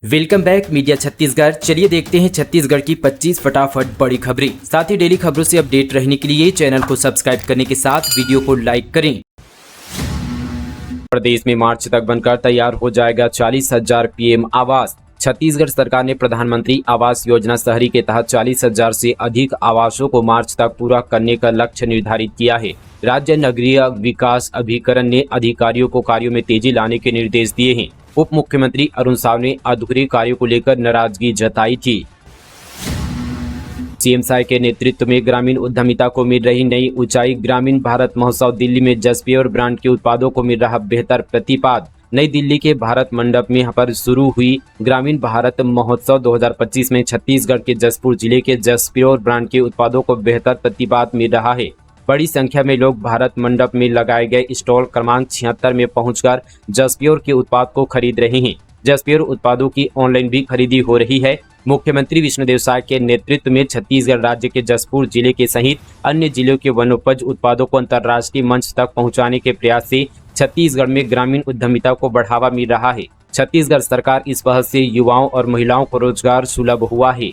Welcome back media Chhattisgarh. चलिए देखते हैं छत्तीसगढ़ की 25 फटाफट बड़ी खबरें। साथ ही डेली खबरों से अपडेट रहने के लिए चैनल को सब्सक्राइब करने के साथ वीडियो को लाइक करें। प्रदेश में मार्च तक बनकर तैयार हो जाएगा 40,000 पीएम आवास। छत्तीसगढ़ सरकार ने प्रधानमंत्री आवास योजना शहरी के तहत 40,000 से अधिक आवासों को मार्च तक पूरा करने का लक्ष्य निर्धारित किया है। राज्य नगरीय विकास अभिकरण ने अधिकारियों को कार्यों में तेजी लाने के निर्देश दिए हैं। उप मुख्यमंत्री अरुण साव ने अधूरे कार्यों को लेकर नाराजगी जताई थी। सीएम साय के नेतृत्व में ग्रामीण उद्यमिता को मिल रही नई ऊंचाई। ग्रामीण भारत महोत्सव दिल्ली में जसप्योर ब्रांड के उत्पादों को मिल रहा बेहतर प्रतिपाद। नई दिल्ली के भारत मंडप में पर शुरू हुई ग्रामीण भारत महोत्सव 2025 में छत्तीसगढ़ के जसपुर जिले के जसप्योर ब्रांड के उत्पादों को बेहतर प्रतिपाद मिल रहा है। बड़ी संख्या में लोग भारत मंडप में लगाए गए स्टॉल क्रमांक 76 में पहुंचकर जसप्योर के उत्पाद को खरीद रहे हैं। जसप्योर उत्पादों की ऑनलाइन भी खरीदी हो रही है। मुख्यमंत्री विष्णुदेव साय के नेतृत्व में छत्तीसगढ़ राज्य के जसपुर जिले के सहित अन्य जिलों के वनोपज उत्पादों को अंतर्राष्ट्रीय मंच तक पहुंचाने के प्रयास से छत्तीसगढ़ में ग्रामीण उद्यमिता को बढ़ावा मिल रहा है। छत्तीसगढ़ सरकार इस पहल से युवाओं और महिलाओं को रोजगार सुलभ हुआ है।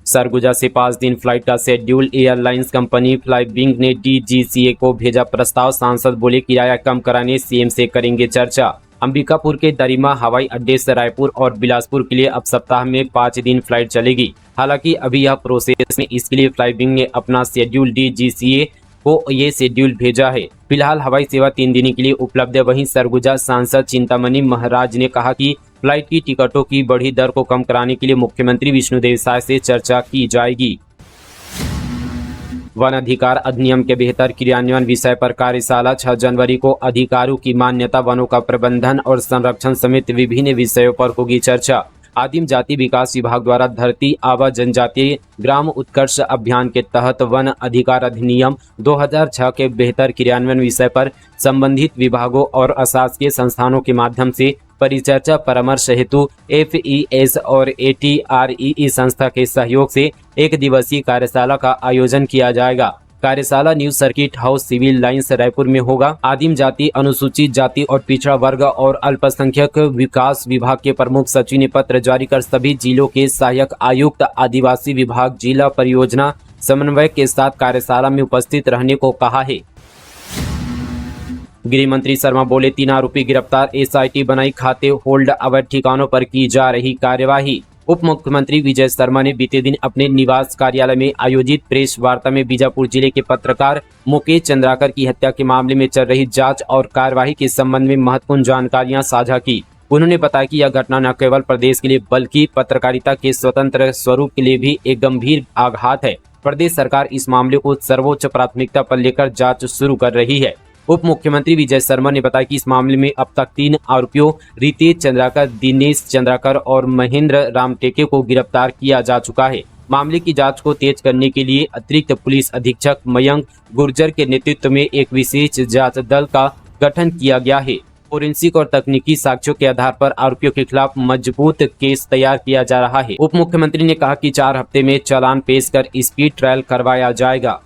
सरगुजा से 5 दिन फ्लाइट का शेड्यूल। एयरलाइंस कंपनी फ्लाईविंग ने डीजीसीए को भेजा प्रस्ताव। सांसद बोले किराया कम कराने सीएम से करेंगे चर्चा। अंबिकापुर के दरिमा हवाई अड्डे से रायपुर और बिलासपुर के लिए अब सप्ताह में 5 दिन फ्लाइट चलेगी। हालांकि अभी यह प्रोसेस में, इसके लिए फ्लाईविंग ने अपना शेड्यूल डीजीसीए को ये शेड्यूल भेजा है। फिलहाल हवाई सेवा 3 दिन के लिए उपलब्ध है। वहीं सरगुजा सांसद चिंतामणि महाराज ने कहा कि फ्लाइट की टिकटों की बढ़ी दर को कम कराने के लिए मुख्यमंत्री विष्णुदेव साय से चर्चा की जाएगी। वन अधिकार अधिनियम के बेहतर क्रियान्वयन विषय पर कार्यशाला 6 जनवरी को। अधिकारों की मान्यता, वनों का प्रबंधन और संरक्षण समेत विभिन्न विषयों पर होगी चर्चा। आदिम जाति विकास विभाग द्वारा धरती आबा जनजातीय ग्राम उत्कर्ष अभियान के तहत वन अधिकार अधिनियम 2006 के बेहतर क्रियान्वयन विषय पर संबंधित विभागों और अशासकीय संस्थानों के माध्यम से परिचर्चा परामर्श हेतु FES और ATREE संस्था के सहयोग से 1 दिवसीय कार्यशाला का आयोजन किया जाएगा। कार्यशाला New Circuit House Civil Lines Raipur में होगा। आदिम जाति, अनुसूचित जाति और पिछड़ा वर्ग और अल्पसंख्यक विकास विभाग के प्रमुख सचिव ने पत्र जारी कर सभी जिलों के सहायक आयुक्त, आदिवासी विभाग, जिला परियोजना समन्वयक के साथ कार्यशाला में उपस्थित रहने को कहा है। गृह मंत्री शर्मा बोले 3 आरोपी गिरफ्तार। SIT बनाई खाते होल्ड, अवैध ठिकानों पर की जा रही कार्यवाही। उप मुख्यमंत्री विजय शर्मा ने बीते दिन अपने निवास कार्यालय में आयोजित प्रेस वार्ता में बीजापुर जिले के पत्रकार मुकेश चंद्राकर की हत्या के मामले में चल रही जांच और कार्यवाही के संबंध में महत्वपूर्ण जानकारियां साझा की। उन्होंने बताया कि यह घटना न केवल प्रदेश के लिए बल्कि पत्रकारिता के स्वतंत्र स्वरूप के लिए भी एक गंभीर आघात है। प्रदेश सरकार इस मामले को सर्वोच्च प्राथमिकता पर लेकर जाँच शुरू कर रही है। उप मुख्यमंत्री विजय शर्मा ने बताया कि इस मामले में अब तक 3 आरोपियों रितेश चंद्राकर, दिनेश चंद्राकर और महेंद्र राम टेके को गिरफ्तार किया जा चुका है। मामले की जांच को तेज करने के लिए अतिरिक्त पुलिस अधीक्षक मयंक गुर्जर के नेतृत्व में एक विशेष जांच दल का गठन किया गया है। फोरेंसिक और तकनीकी साक्ष्यों के आधार पर आरोपियों के खिलाफ मजबूत केस तैयार किया जा रहा है। उप मुख्यमंत्री ने कहा कि 4 हफ्ते में चालान पेश कर स्पीड ट्रायल करवाया जाएगा।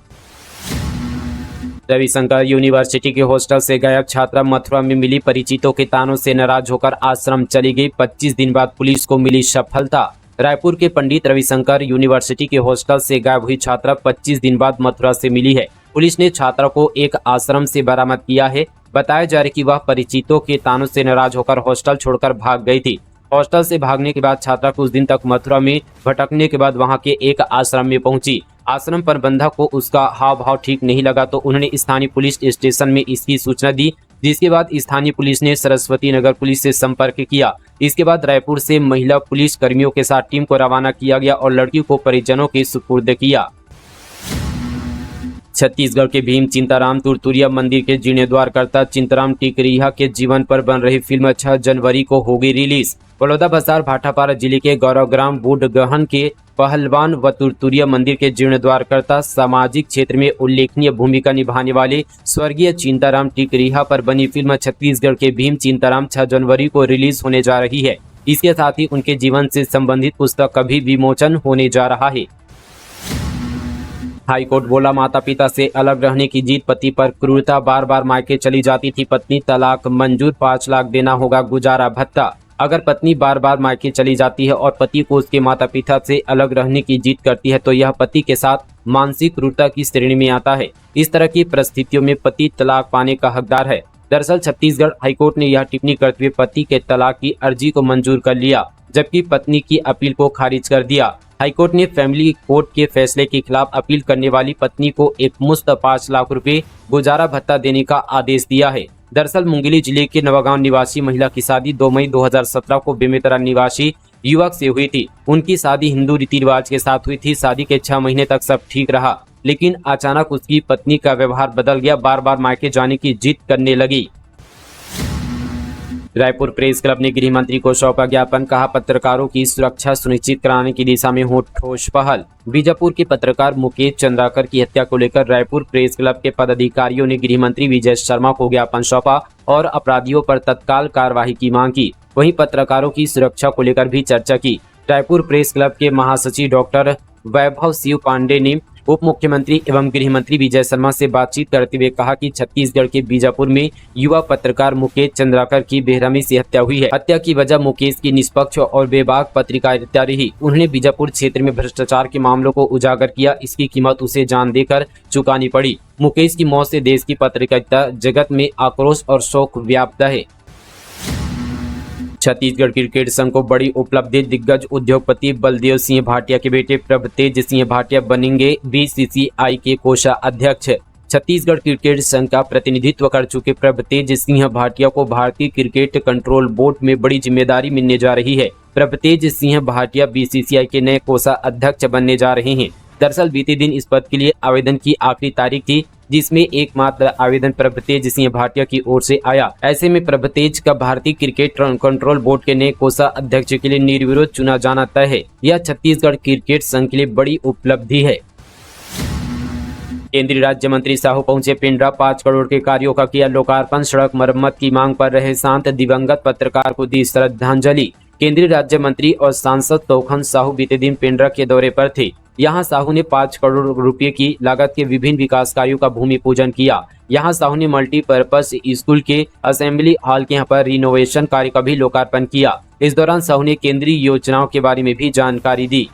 रविशंकर यूनिवर्सिटी के हॉस्टल से गायब छात्रा मथुरा में मिली परिचितों के तानों से नाराज होकर आश्रम चली गई। 25 दिन बाद पुलिस को मिली सफलता। रायपुर के पंडित रविशंकर यूनिवर्सिटी के हॉस्टल से गायब हुई छात्रा 25 दिन बाद मथुरा से मिली है। पुलिस ने छात्रा को एक आश्रम से बरामद किया है। बताया जा रहा है कि वह परिचितों के तानों से नाराज होकर हॉस्टल छोड़कर भाग गई थी। हॉस्टल से भागने के बाद छात्रा कुछ दिन तक मथुरा में भटकने के बाद वहां के एक आश्रम में पहुंची। आश्रम प्रबंधक को उसका हाव भाव ठीक नहीं लगा तो उन्होंने स्थानीय पुलिस स्टेशन में इसकी सूचना दी, जिसके बाद स्थानीय पुलिस ने सरस्वती नगर पुलिस से संपर्क किया। इसके बाद रायपुर से महिला पुलिस कर्मियों के साथ टीम को रवाना किया गया और लड़की को परिजनों के सुपुर्द किया। छत्तीसगढ़ के भीम चिंताराम तुरतुरिया मंदिर के जीर्णोद्धारकर्ता चिंताराम टिकरिहा के जीवन पर बन रही फिल्म 6 जनवरी को होगी रिलीज। बलौदाबाजार भाटापारा जिले के गौरवग्राम बूढ़गहन के पहलवान व तुरतुरिया मंदिर के जीर्णोद्धारकर्ता, सामाजिक क्षेत्र में उल्लेखनीय भूमिका निभाने वाले स्वर्गीय चिंताराम टिकरिहा पर बनी फिल्म छत्तीसगढ़ के भीम चिंताराम 6 जनवरी को रिलीज होने जा रही है। इसके साथ ही उनके जीवन से संबंधित पुस्तक का भी विमोचन होने जा रहा है। हाईकोर्ट बोला माता पिता से अलग रहने की जीत, पति पर क्रूरता, बार बार मायके चली जाती थी पत्नी, तलाक मंजूर, 5 लाख देना होगा गुजारा भत्ता। अगर पत्नी बार बार मायके चली जाती है और पति को उसके माता पिता से अलग रहने की जिद करती है तो यह पति के साथ मानसिक क्रूरता की श्रेणी में आता है। इस तरह की परिस्थितियों में पति तलाक पाने का हकदार है। दरअसल छत्तीसगढ़ हाईकोर्ट ने यह टिप्पणी करते हुए पति के तलाक की अर्जी को मंजूर कर लिया, जबकि पत्नी की अपील को खारिज कर दिया। हाईकोर्ट ने फैमिली कोर्ट के फैसले के खिलाफ अपील करने वाली पत्नी को एकमुश्त 5 लाख रुपए गुजारा भत्ता देने का आदेश दिया है। दरअसल मुंगेली जिले के नवागांव निवासी महिला की शादी 2 मई 2017 को बेमेतरा निवासी युवक से हुई थी। उनकी शादी हिंदू रीति रिवाज के साथ हुई थी। शादी के 6 महीने तक सब ठीक रहा, लेकिन अचानक उसकी पत्नी का व्यवहार बदल गया, बार बार मायके जाने की जिद करने लगी। रायपुर प्रेस क्लब ने गृह मंत्री को सौंपा ज्ञापन, कहा पत्रकारों की सुरक्षा सुनिश्चित कराने की दिशा में हो ठोस पहल। बीजापुर के पत्रकार मुकेश चंद्राकर की हत्या को लेकर रायपुर प्रेस क्लब के पदाधिकारियों ने गृह मंत्री विजय शर्मा को ज्ञापन सौंपा और अपराधियों पर तत्काल कार्रवाई की मांग की। वहीं पत्रकारों की सुरक्षा को लेकर भी चर्चा की। रायपुर प्रेस क्लब के महासचिव डॉक्टर वैभव शिव पांडे ने उप मुख्यमंत्री एवं गृह मंत्री विजय शर्मा से बातचीत करते हुए कहा कि छत्तीसगढ़ के बीजापुर में युवा पत्रकार मुकेश चंद्राकर की बेरहमी से हत्या हुई है। हत्या की वजह मुकेश की निष्पक्ष और बेबाक पत्रकारिता रही। उन्होंने बीजापुर क्षेत्र में भ्रष्टाचार के मामलों को उजागर किया, इसकी कीमत उसे जान देकर चुकानी पड़ी। मुकेश की मौत से देश की पत्रकारिता जगत में आक्रोश और शोक व्याप्त है। छत्तीसगढ़ क्रिकेट संघ को बड़ी उपलब्धि, दिग्गज उद्योगपति बलदेव सिंह भाटिया के बेटे प्रभतेज सिंह भाटिया बनेंगे बीसीसीआई के कोषाध्यक्ष। छत्तीसगढ़ क्रिकेट संघ का प्रतिनिधित्व कर चुके प्रभतेज सिंह भाटिया को भारतीय क्रिकेट कंट्रोल बोर्ड में बड़ी जिम्मेदारी मिलने जा रही है। प्रभतेज सिंह भाटिया बीसीसीआई के नए कोषाध्यक्ष बनने जा रहे हैं। दरअसल बीते दिन इस पद के लिए आवेदन की आखिरी तारीख थी, जिसमें एकमात्र आवेदन प्रभतेज सिंह भाटिया की ओर से आया। ऐसे में प्रभतेज का भारतीय क्रिकेट कंट्रोल बोर्ड के नए कोषाध्यक्ष के लिए निर्विरोध चुना जाना तय है। यह छत्तीसगढ़ क्रिकेट संघ के लिए बड़ी उपलब्धि है। केंद्रीय राज्य मंत्री साहू पहुंचे पिंडरा, 5 करोड़ के कार्यों का किया लोकार्पण। सड़क मरम्मत की मांग पर रहे शांत, दिवंगत पत्रकार को दी श्रद्धांजलि। केंद्रीय राज्य मंत्री और सांसद तोखन साहू बीते दिन पिंडरा के दौरे पर थे। यहां साहू ने 5 करोड़ रुपए की लागत के विभिन्न विकास कार्यों का भूमि पूजन किया। यहां साहू ने मल्टीपर्पज स्कूल के असेंबली हॉल के यहां पर रिनोवेशन कार्य का भी लोकार्पण किया। इस दौरान साहू ने केंद्रीय योजनाओं के बारे में भी जानकारी दी।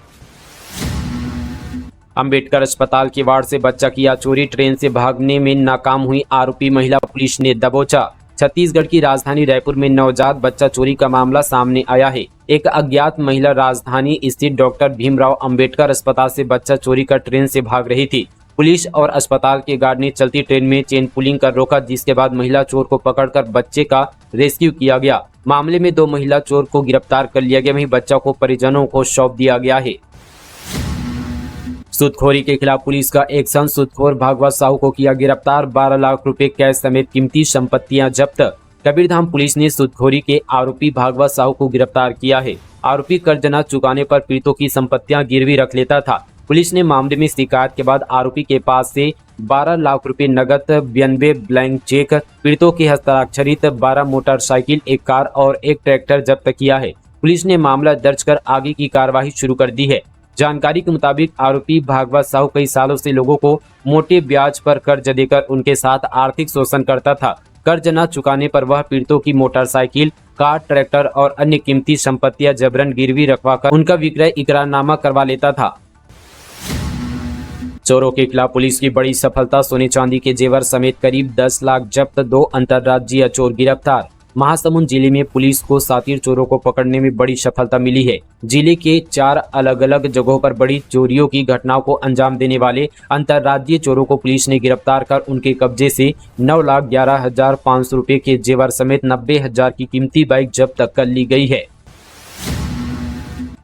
अंबेडकर अस्पताल के वार्ड से बच्चा किया चोरी, ट्रेन से भागने में नाकाम हुई आरोपी महिला पुलिस ने दबोचा। छत्तीसगढ़ की राजधानी रायपुर में नवजात बच्चा चोरी का मामला सामने आया है। एक अज्ञात महिला राजधानी स्थित डॉक्टर भीमराव अंबेडकर अस्पताल से बच्चा चोरी कर ट्रेन से भाग रही थी। पुलिस और अस्पताल के गार्ड ने चलती ट्रेन में चेन पुलिंग कर रोका, जिसके बाद महिला चोर को पकड़कर बच्चे का रेस्क्यू किया गया। मामले में 2 महिला चोर को गिरफ्तार कर लिया गया, वहीं बच्चा को परिजनों को सौंप दिया गया है। सूदखोरी के खिलाफ पुलिस का एक्शन, सूदखोर भागवत साहू को किया गिरफ्तार। 12 लाख रुपए कैश समेत कीमती संपत्तियां जब्त। कबीरधाम पुलिस ने सूदखोरी के आरोपी भागवत साहू को गिरफ्तार किया है। आरोपी कर्ज न चुकाने पर पीड़ितों की संपत्तियां गिरवी रख लेता था। पुलिस ने मामले में शिकायत के बाद आरोपी के पास से 12 लाख रुपए नगद, 92 ब्लैंक चेक, पीड़ितों के हस्ताक्षरित 12 मोटरसाइकिल, 1 कार और 1 ट्रैक्टर जब्त किया है। पुलिस ने मामला दर्ज कर आगे की कार्रवाई शुरू कर दी है। जानकारी के मुताबिक आरोपी भागवत साहू कई सालों से लोगों को मोटे ब्याज पर कर्ज देकर उनके साथ आर्थिक शोषण करता था। कर्ज न चुकाने पर वह पीड़ितों की मोटरसाइकिल, कार, ट्रैक्टर और अन्य कीमती संपत्तियां जबरन गिरवी रखवाकर उनका विक्रय इकरारनामा करवा लेता था। चोरों के खिलाफ पुलिस की बड़ी सफलता, सोने चांदी के जेवर समेत करीब 10 लाख जब्त, 2 अंतर्राज्यीय चोर गिरफ्तार। महासमुंद जिले में पुलिस को सातिर चोरों को पकड़ने में बड़ी सफलता मिली है। जिले के 4 अलग अलग जगहों पर बड़ी चोरियों की घटनाओं को अंजाम देने वाले अंतर्राज्यीय चोरों को पुलिस ने गिरफ्तार कर उनके कब्जे से 9,11,500 रुपए के जेवर समेत 90,000 की कीमती बाइक जब्त कर ली गई है।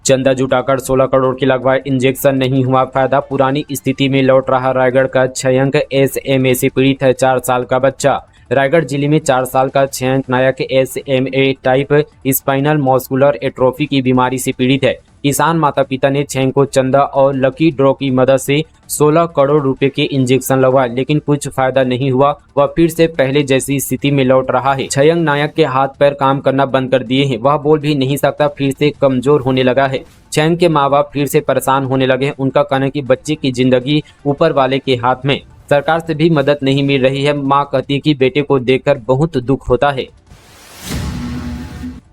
चंदा जुटाकर 16 करोड़ की लगवाए इंजेक्शन, नहीं हुआ फायदा, पुरानी स्थिति में लौट रहा रायगढ़ का 6 अंक SMA से पीड़ित है 4 साल का बच्चा। रायगढ़ जिले में 4 साल का 6 अंक नायक SMA type spinal muscular atrophy की बीमारी से पीड़ित है। किसान माता पिता ने 6 को चंदा और लकी ड्रॉ की मदद से 16 करोड़ रुपए के इंजेक्शन लगवाए, लेकिन कुछ फायदा नहीं हुआ। वह फिर से पहले जैसी स्थिति में लौट रहा है। छयंग नायक के हाथ पैर काम करना बंद कर दिए हैं, वह बोल भी नहीं सकता, फिर से कमजोर होने लगा है। छयंग के माँ बाप फिर से परेशान होने लगे हैं। उनका कहना है कि बच्चे की जिंदगी ऊपर वाले के हाथ में, सरकार से भी मदद नहीं मिल रही है। मां कहती है कि बेटे को देखकर बहुत दुख होता है।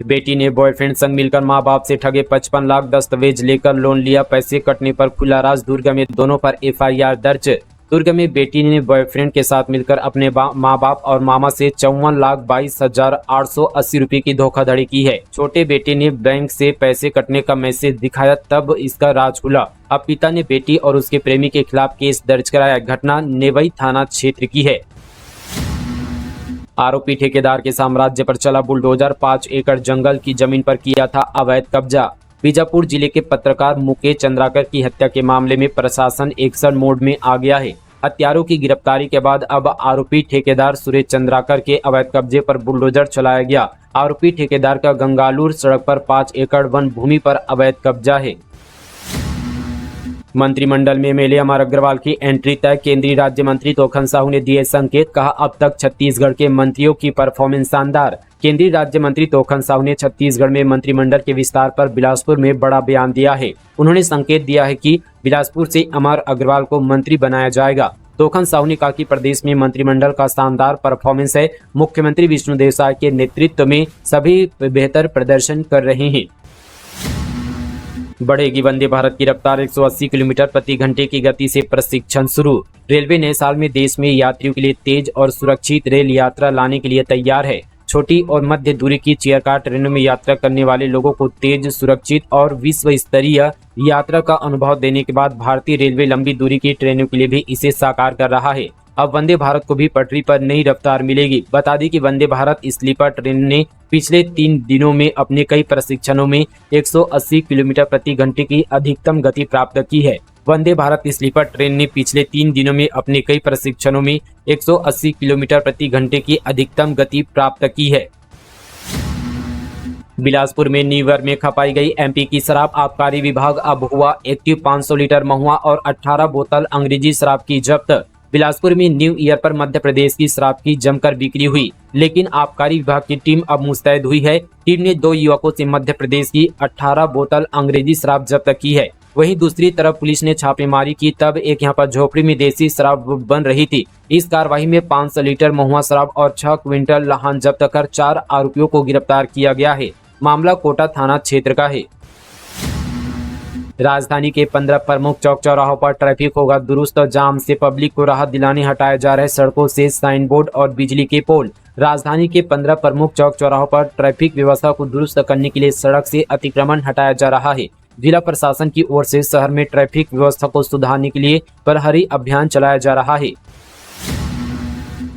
बेटी ने बॉयफ्रेंड संग मिलकर मां बाप से ठगे 55 लाख, दस्तावेज लेकर लोन लिया, पैसे कटने पर खुला राज। दुर्ग में दोनों पर एफआईआर दर्ज। दुर्ग में बेटी ने बॉयफ्रेंड के साथ मिलकर अपने मां बाप और मामा से 54,22,880 रुपए की धोखाधड़ी की है। छोटे बेटे ने बैंक से पैसे कटने का मैसेज दिखाया, तब इसका राज खुला। अब पिता ने बेटी और उसके प्रेमी के खिलाफ केस दर्ज कराया। घटना नेवई थाना क्षेत्र की है। आरोपी ठेकेदार के साम्राज्य पर चला बुलडोजर, 5 एकड़ जंगल की जमीन पर किया था अवैध कब्जा। बीजापुर जिले के पत्रकार मुकेश चंद्राकर की हत्या के मामले में प्रशासन एक्शन मोड में आ गया है। हत्यारों की गिरफ्तारी के बाद अब आरोपी ठेकेदार सुरेश चंद्राकर के अवैध कब्जे पर बुलडोजर चलाया गया। आरोपी ठेकेदार का गंगालूर सड़क पर 5 एकड़ वन भूमि पर अवैध कब्जा है। मंत्रिमंडल में एमएलए अमर अग्रवाल की एंट्री तय। केंद्रीय राज्य मंत्री तोखन साहू ने दिए संकेत, कहा अब तक छत्तीसगढ़ के मंत्रियों की परफॉर्मेंस शानदार। केंद्रीय राज्य मंत्री तोखन साहू ने छत्तीसगढ़ में मंत्रिमंडल के विस्तार पर बिलासपुर में बड़ा बयान दिया है। उन्होंने संकेत दिया है कि बिलासपुर से अमर अग्रवाल को मंत्री बनाया जाएगा। तोखन साहू ने कहा कि प्रदेश में मंत्रिमंडल का शानदार परफॉर्मेंस है। मुख्यमंत्री विष्णुदेव साय के नेतृत्व में सभी बेहतर प्रदर्शन कर रहे हैं। बढ़ेगी वंदे भारत की रफ्तार, 180 किलोमीटर प्रति घंटे की गति से प्रशिक्षण शुरू। रेलवे नए साल में देश में यात्रियों के लिए तेज और सुरक्षित रेल यात्रा लाने के लिए तैयार है। छोटी और मध्य दूरी की चेयर कार ट्रेनों में यात्रा करने वाले लोगों को तेज, सुरक्षित और विश्व स्तरीय यात्रा का अनुभव देने के बाद भारतीय रेलवे लंबी दूरी की ट्रेनों के लिए भी इसे साकार कर रहा है। अब वंदे भारत को भी पटरी पर नई रफ्तार मिलेगी। बता दें कि वंदे भारत स्लीपर ट्रेन ने पिछले 3 दिनों में अपने कई प्रशिक्षणों में 180 किलोमीटर प्रति घंटे की अधिकतम गति प्राप्त की है। वंदे भारत स्लीपर ट्रेन ने पिछले 3 दिनों में अपने कई प्रशिक्षणों में 180 किलोमीटर प्रति घंटे की अधिकतम गति प्राप्त की है। बिलासपुर में न्यू ईयर में खपाई गई एमपी की शराब, आबकारी विभाग अब हुआ एक्टिव। 500 लीटर महुआ और 18 बोतल अंग्रेजी शराब की जब्त। बिलासपुर में न्यू ईयर पर मध्य प्रदेश की शराब की जमकर बिक्री हुई, लेकिन आबकारी विभाग की टीम अब मुस्तैद हुई है। टीम ने 2 युवकों से मध्य प्रदेश की 18 बोतल अंग्रेजी शराब जब्त की है। वहीं दूसरी तरफ पुलिस ने छापेमारी की, तब एक यहां पर झोपड़ी में देसी शराब बन रही थी। इस कार्रवाई में 500 लीटर महुआ शराब और 6 क्विंटल लहान जब्त कर 4 आरोपियों को गिरफ्तार किया गया है। मामला कोटा थाना क्षेत्र का है। राजधानी के 15 प्रमुख चौक चौराहों पर ट्रैफिक होगा दुरुस्त। जाम से पब्लिक को राहत दिलाने हटाए जा रहे सड़कों से साइन बोर्ड और बिजली के पोल। राजधानी के 15 प्रमुख चौक चौराहों पर ट्रैफिक व्यवस्था को दुरुस्त करने के लिए सड़क से अतिक्रमण हटाया जा रहा है। जिला प्रशासन की ओर से शहर में ट्रैफिक व्यवस्था को सुधारने के लिए प्रहरी अभियान चलाया जा रहा है।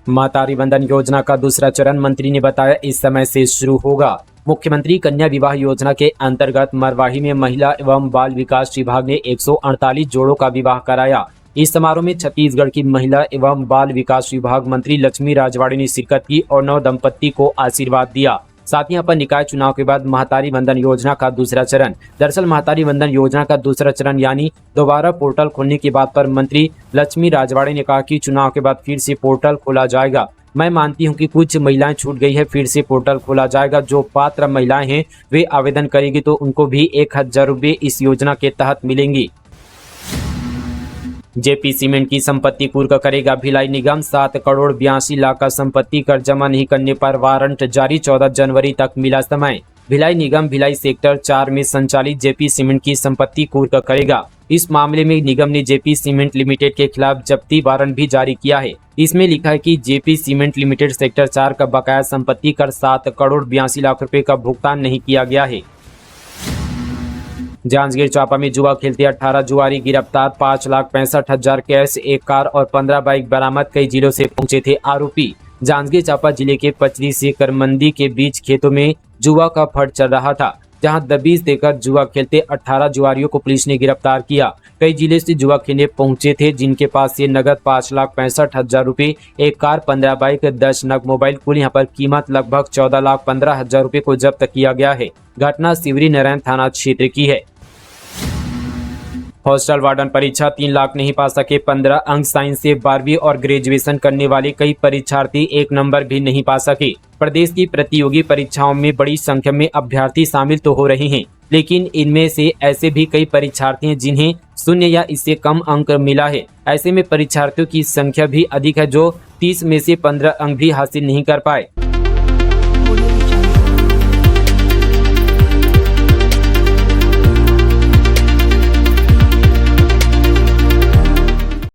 महतारी वंदन योजना का दूसरा चरण मंत्री ने बताया इस समय से शुरू होगा। मुख्यमंत्री कन्या विवाह योजना के अंतर्गत मरवाही में महिला एवं बाल विकास विभाग ने 148 जोड़ों का विवाह कराया। इस समारोह में छत्तीसगढ़ की महिला एवं बाल विकास विभाग मंत्री लक्ष्मी राजवाड़े ने शिरकत की और नव दंपत्ति को आशीर्वाद दिया। साथ ही यहाँ पर निकाय चुनाव के बाद महतारी वंदन योजना का दूसरा चरण। दरअसल महतारी वंदन योजना का दूसरा चरण यानी दोबारा पोर्टल खोलने की बात पर मंत्री लक्ष्मी राजवाड़े ने कहा कि चुनाव के बाद फिर से पोर्टल खोला जाएगा। मैं मानती हूं कि कुछ महिलाएं छूट गई है, फिर से पोर्टल खोला जाएगा। जो पात्र महिलाएं हैं वे आवेदन करेगी तो उनको भी 1000 रुपये इस योजना के तहत मिलेंगी। जेपी सीमेंट की संपत्ति कुर्क करेगा भिलाई निगम। 7 करोड़ 82 लाख का संपत्ति कर जमा नहीं करने पर वारंट जारी। 14 जनवरी तक मिला समय। भिलाई निगम भिलाई सेक्टर 4 में संचालित जेपी सीमेंट की संपत्ति कुर्क करेगा। इस मामले में निगम ने जेपी सीमेंट लिमिटेड के खिलाफ जब्ती वारंट भी जारी किया है। इसमें लिखा है कि जेपी सीमेंट लिमिटेड सेक्टर 4 का बकाया संपत्ति कर 7 करोड़ 82 लाख रुपए का भुगतान नहीं किया गया है। जांजगीर चांपा में जुआ खेलते 18 जुआरी गिरफ्तार। 5,65,000 कैश, 1 कार और 15 बाइक बरामद। कई जिलों से पहुंचे थे आरोपी। जांजगीर चांपा जिले के पचरी से करमंदी के बीच खेतों में जुआ का फड़ चल रहा था, जहां दबीज देकर जुआ खेलते 18 जुआरियों को पुलिस ने गिरफ्तार किया। कई जिले से जुआ खेलने पहुंचे थे, जिनके पास से नगद 5,65,000 रुपए, 1 कार, 15 बाइक, 10 नग मोबाइल, कुल यहाँ पर कीमत लगभग 14,15,000 रुपए को जब्त किया गया है। घटना शिवरी नारायण थाना क्षेत्र की है। हॉस्टल वार्डन परीक्षा 3 लाख नहीं पा सके 15 अंक। साइंस से 12वीं और ग्रेजुएशन करने वाले कई परीक्षार्थी 1 नंबर भी नहीं पा सके। प्रदेश की प्रतियोगी परीक्षाओं में बड़ी संख्या में अभ्यर्थी शामिल तो हो रहे हैं, लेकिन इनमें से ऐसे भी कई परीक्षार्थी हैं जिन्हें 0 या इससे कम अंक मिला है। ऐसे में परीक्षार्थियों की संख्या भी अधिक है जो 30 में से 15 अंक भी हासिल नहीं कर पाए।